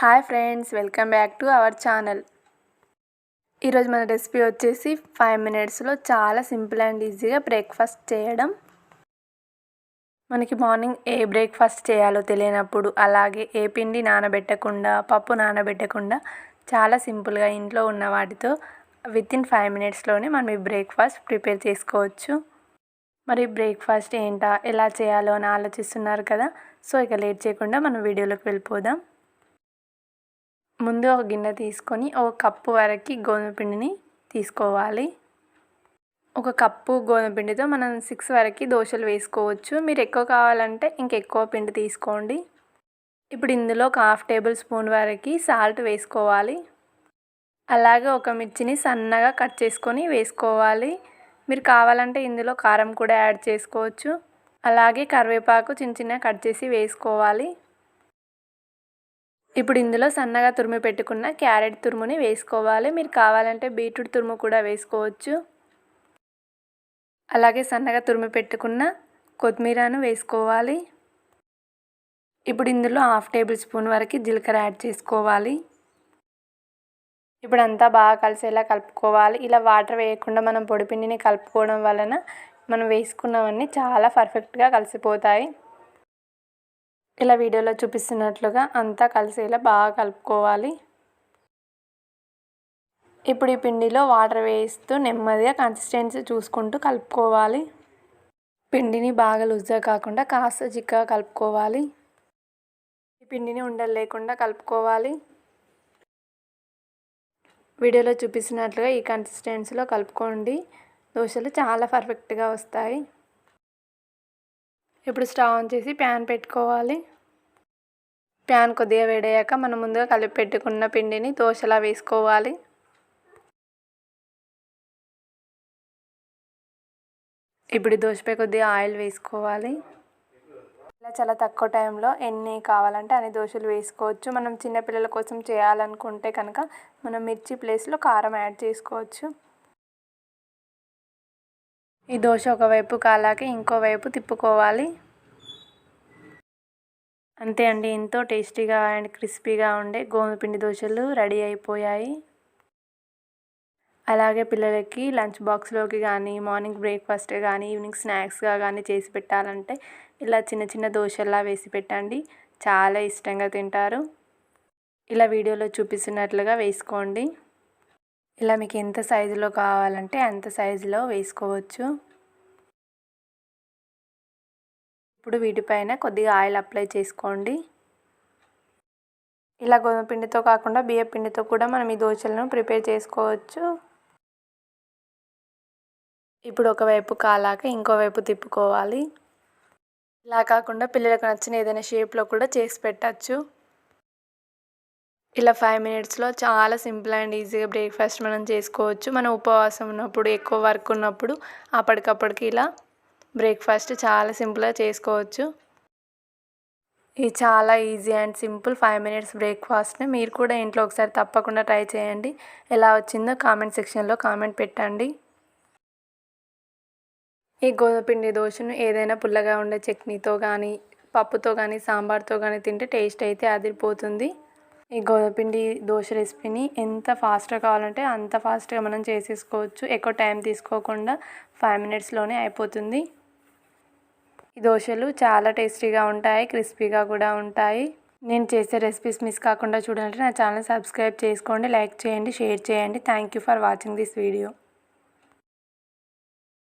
Hi friends, welcome back to our channel. ఈరోజు మన recipe వచ్చేసి 5 మినిట్స్లో చాలా సింపుల్ అండ్ ఈజీగా బ్రేక్ఫాస్ట్ చేయడం. మనకి మార్నింగ్ ఏ బ్రేక్ఫాస్ట్ చేయాలో తెలియనప్పుడు, అలాగే ఏ పిండి నానబెట్టకుండా, పప్పు నానబెట్టకుండా చాలా సింపుల్గా ఇంట్లో ఉన్న వాటితో వితిన్ 5 మినిట్స్లోనే మనం ఈ బ్రేక్ఫాస్ట్ ప్రిపేర్ చేసుకోవచ్చు. మరి బ్రేక్ఫాస్ట్ ఏంటా, ఎలా చేయాలో అని ఆలోచిస్తున్నారు కదా. సో ఇక లేట్ చేయకుండా మనం వీడియోలోకి వెళ్ళిపోదాం. ముందు ఒక గిన్నె తీసుకొని ఒక కప్పు వరకు గోధుమ పిండిని తీసుకోవాలి. ఒక కప్పు గోధుమ పిండితో మనం 6 వరకు దోశలు వేసుకోవచ్చు. మీరు ఎక్కువ కావాలంటే ఇంకెక్కువ పిండి తీసుకోండి. ఇప్పుడు ఇందులో ఒక 1/2 టేబుల్ స్పూన్ వరకు సాల్ట్ వేసుకోవాలి. అలాగే ఒక మిర్చిని సన్నగా కట్ చేసుకొని వేసుకోవాలి. మీరు కావాలంటే ఇందులో కారం కూడా యాడ్ చేసుకోవచ్చు. అలాగే కరివేపాకు చిన్న చిన్నగా కట్ చేసి వేసుకోవాలి. ఇప్పుడు ఇందులో సన్నగా తురిమి పెట్టుకున్న క్యారెట్ తురుముని వేసుకోవాలి. మీరు కావాలంటే బీట్రూట్ తురుము కూడా వేసుకోవచ్చు. అలాగే సన్నగా తురిమి పెట్టుకున్న కొత్తిమీరను వేసుకోవాలి. ఇప్పుడు ఇందులో 1/2 టేబుల్ స్పూన్ వరకు జీలకర్ర యాడ్ చేసుకోవాలి. ఇప్పుడు అంతా బాగా కలిసేలా కలుపుకోవాలి. ఇలా వాటర్ వేయకుండా మనం పొడిపిండిని కలుపుకోవడం వలన మనం వేసుకున్నవన్నీ చాలా పర్ఫెక్ట్గా కలిసిపోతాయి. ఇలా వీడియోలో చూపిస్తున్నట్లుగా అంతా కలిసేలా బాగా కలుపుకోవాలి. ఇప్పుడు ఈ పిండిలో వాటర్ వేస్తూ నెమ్మదిగా కన్సిస్టెన్సీ చూసుకుంటూ కలుపుకోవాలి. పిండిని బాగా లూజ్గా కాకుండా కాస్త చిక్కగా కలుపుకోవాలి. ఈ పిండిని ఉండలు లేకుండా కలుపుకోవాలి. వీడియోలో చూపిస్తున్నట్లుగా ఈ కన్సిస్టెన్సీలో కలుపుకోండి. దోశలు చాలా పర్ఫెక్ట్గా వస్తాయి. ఇప్పుడు స్టవ్ ఆన్ చేసి ప్యాన్ పెట్టుకోవాలి. ప్యాన్ కొద్దిగా వేడయ్యాక మనం ముందుగా కలిపి పెట్టుకున్న పిండిని దోశలా వేసుకోవాలి. ఇప్పుడు దోశపై కొద్దిగా ఆయిల్ వేసుకోవాలి. ఇలా చాలా తక్కువ టైంలో ఎన్ని కావాలంటే అన్ని దోశలు వేసుకోవచ్చు. మనం చిన్నపిల్లల కోసం చేయాలనుకుంటే కనుక మనం మిర్చి ప్లేస్లో కారం యాడ్ చేసుకోవచ్చు. ఈ దోశ ఒకవైపు కాలాక ఇంకోవైపు తిప్పుకోవాలి. అంతే అండి, ఎంతో టేస్టీగా అండ్ క్రిస్పీగా ఉండే గోధుమ పిండి దోశలు రెడీ అయిపోయాయి. అలాగే పిల్లలకి లంచ్ బాక్స్లోకి కానీ, మార్నింగ్ బ్రేక్ఫాస్ట్ కానీ, ఈవినింగ్ స్నాక్స్గా కానీ చేసి పెట్టాలంటే ఇలా చిన్న చిన్న దోశల్లా వేసి పెట్టండి. చాలా ఇష్టంగా తింటారు. ఇలా వీడియోలో చూపిస్తున్నట్లుగా వేసుకోండి. ఇలా మీకు ఎంత సైజులో కావాలంటే అంత సైజులో వేసుకోవచ్చు. ఇప్పుడు వీటిపైన కొద్దిగా ఆయిల్ అప్లై చేసుకోండి. ఇలా గోధుమ పిండితో కాకుండా బియ్యం పిండితో కూడా మనం ఈ దోశలను ప్రిపేర్ చేసుకోవచ్చు. ఇప్పుడు ఒకవైపు కాలాక ఇంకోవైపు తిప్పుకోవాలి. ఇలా కాకుండా పిల్లలకు నచ్చిన ఏదైనా షేప్లో కూడా చేసి పెట్టచ్చు. ఇలా 5 మినిట్స్లో చాలా సింపుల్ అండ్ ఈజీగా బ్రేక్ఫాస్ట్ మనం చేసుకోవచ్చు. మనం ఉపవాసం ఉన్నప్పుడు, ఎక్కువ వర్క్ ఉన్నప్పుడు అప్పటికప్పటికి ఇలా బ్రేక్ఫాస్ట్ చాలా సింపుల్గా చేసుకోవచ్చు. ఇది చాలా ఈజీ అండ్ సింపుల్ 5 మినిట్స్ బ్రేక్ఫాస్ట్ని మీరు కూడా ఇంట్లో ఒకసారి తప్పకుండా ట్రై చేయండి. ఎలా వచ్చిందో కామెంట్ సెక్షన్లో కామెంట్ పెట్టండి. ఈ గోధుమ పిండి దోశను ఏదైనా పుల్లగా ఉండే చట్నీతో కానీ, పప్పుతో కానీ, సాంబార్తో కానీ తింటే టేస్ట్ అయితే అదిరిపోతుంది. ఈ గోధుమ పిండి దోశ రెసిపీని ఎంత ఫాస్ట్గా కావాలంటే అంత ఫాస్ట్గా మనం చేసేసుకోవచ్చు. ఎక్కువ టైం తీసుకోకుండా 5 మినిట్స్లోనే అయిపోతుంది. ఈ దోశలు చాలా టేస్టీగా ఉంటాయి, క్రిస్పీగా కూడా ఉంటాయి. నేను చేసే రెసిపీస్ మిస్ కాకుండా చూడాలంటే నా ఛానల్ సబ్స్క్రైబ్ చేసుకోండి, లైక్ చేయండి, షేర్ చేయండి. Thank you for watching this video.